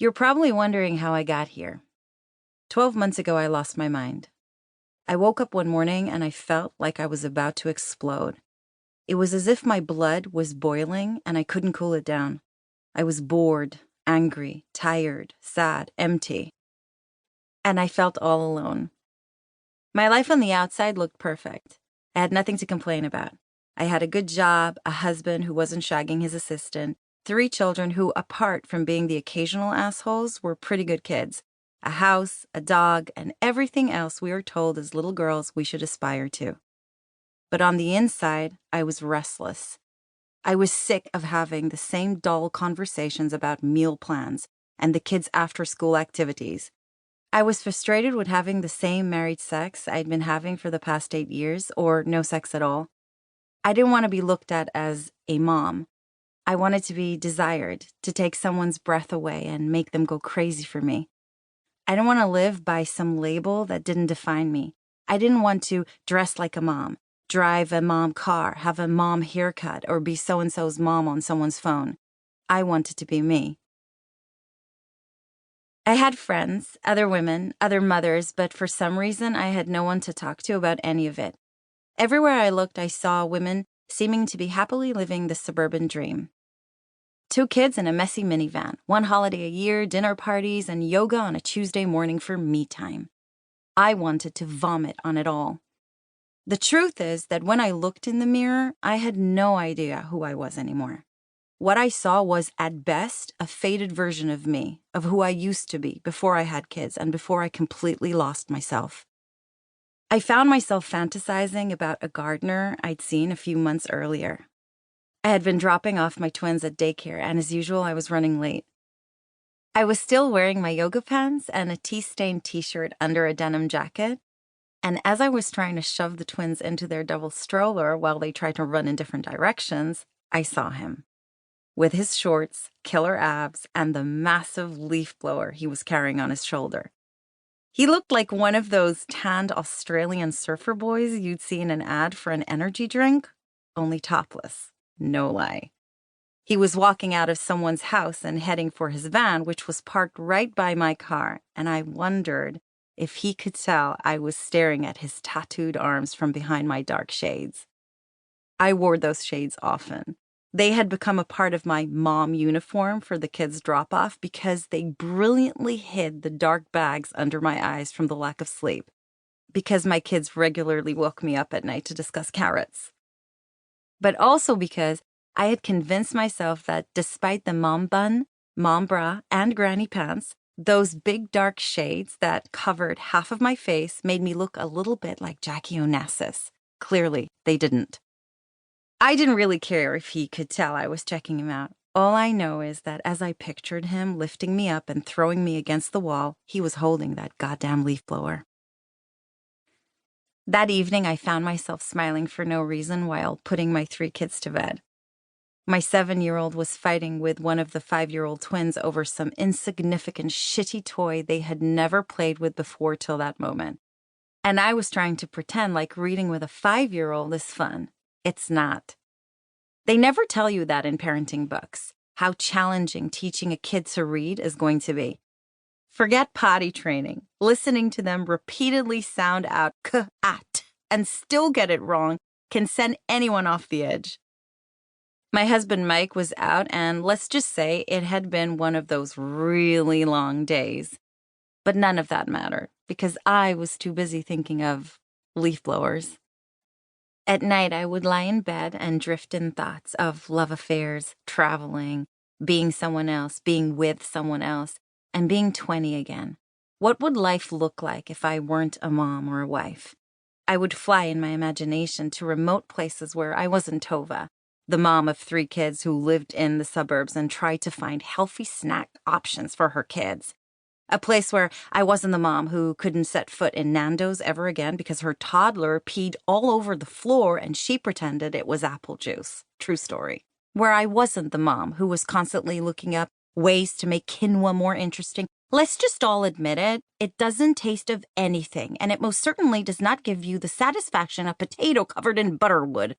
You're probably wondering how I got here. 12 months ago, I lost my mind. I woke up one morning and I felt like I was about to explode. It was as if my blood was boiling and I couldn't cool it down. I was bored, angry, tired, sad, empty. And I felt all alone. My life on the outside looked perfect. I had nothing to complain about. I had a good job, a husband who wasn't shagging his assistant, 3 children who, apart from being the occasional assholes, were pretty good kids, a house, a dog, and everything else we were told as little girls we should aspire to. But on the inside, I was restless. I was sick of having the same dull conversations about meal plans and the kids' after-school activities. I was frustrated with having the same married sex I'd been having for the past 8 years, or no sex at all. I didn't want to be looked at as a mom. I wanted to be desired, to take someone's breath away and make them go crazy for me. I didn't want to live by some label that didn't define me. I didn't want to dress like a mom, drive a mom car, have a mom haircut, or be so-and-so's mom on someone's phone. I wanted to be me. I had friends, other women, other mothers, but for some reason I had no one to talk to about any of it. Everywhere I looked, I saw women seeming to be happily living the suburban dream. 2 kids in a messy minivan, 1 holiday a year, dinner parties, and yoga on a Tuesday morning for me time. I wanted to vomit on it all. The truth is that when I looked in the mirror, I had no idea who I was anymore. What I saw was, at best, a faded version of me, of who I used to be before I had kids and before I completely lost myself. I found myself fantasizing about a gardener I'd seen a few months earlier. I had been dropping off my twins at daycare, and as usual, I was running late. I was still wearing my yoga pants and a tea-stained t-shirt under a denim jacket, and as I was trying to shove the twins into their double stroller while they tried to run in different directions, I saw him. With his shorts, killer abs, and the massive leaf blower he was carrying on his shoulder. He looked like one of those tanned Australian surfer boys you'd see in an ad for an energy drink, only topless. No lie. He was walking out of someone's house and heading for his van, which was parked right by my car, and I wondered if he could tell I was staring at his tattooed arms from behind my dark shades. I wore those shades often. They had become a part of my mom uniform for the kids' drop-off because they brilliantly hid the dark bags under my eyes from the lack of sleep, because my kids regularly woke me up at night to discuss carrots. But also because I had convinced myself that despite the mom bun, mom bra, and granny pants, those big dark shades that covered half of my face made me look a little bit like Jackie Onassis. Clearly, they didn't. I didn't really care if he could tell I was checking him out. All I know is that as I pictured him lifting me up and throwing me against the wall, he was holding that goddamn leaf blower. That evening, I found myself smiling for no reason while putting my 3 kids to bed. My 7-year-old was fighting with one of the 5-year-old twins over some insignificant, shitty toy they had never played with before till that moment. And I was trying to pretend like reading with a 5-year-old is fun. It's not. They never tell you that in parenting books, how challenging teaching a kid to read is going to be. Forget potty training. Listening to them repeatedly sound out k-at and still get it wrong can send anyone off the edge. My husband Mike was out, and let's just say it had been one of those really long days. But none of that mattered, because I was too busy thinking of leaf blowers. At night, I would lie in bed and drift in thoughts of love affairs, traveling, being someone else, being with someone else, and being 20 again. What would life look like if I weren't a mom or a wife? I would fly in my imagination to remote places where I wasn't Tova, the mom of 3 kids who lived in the suburbs and tried to find healthy snack options for her kids. A place where I wasn't the mom who couldn't set foot in Nando's ever again because her toddler peed all over the floor and she pretended it was apple juice. True story. Where I wasn't the mom who was constantly looking up ways to make quinoa more interesting. Let's just all admit it, it doesn't taste of anything, and it most certainly does not give you the satisfaction a potato covered in butter would.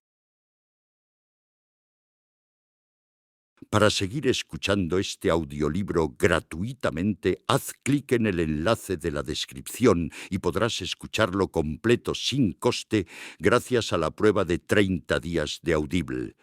Para seguir escuchando este audiolibro gratuitamente, haz clic en el enlace de la descripción y podrás escucharlo completo sin coste gracias a la prueba de 30 días de Audible.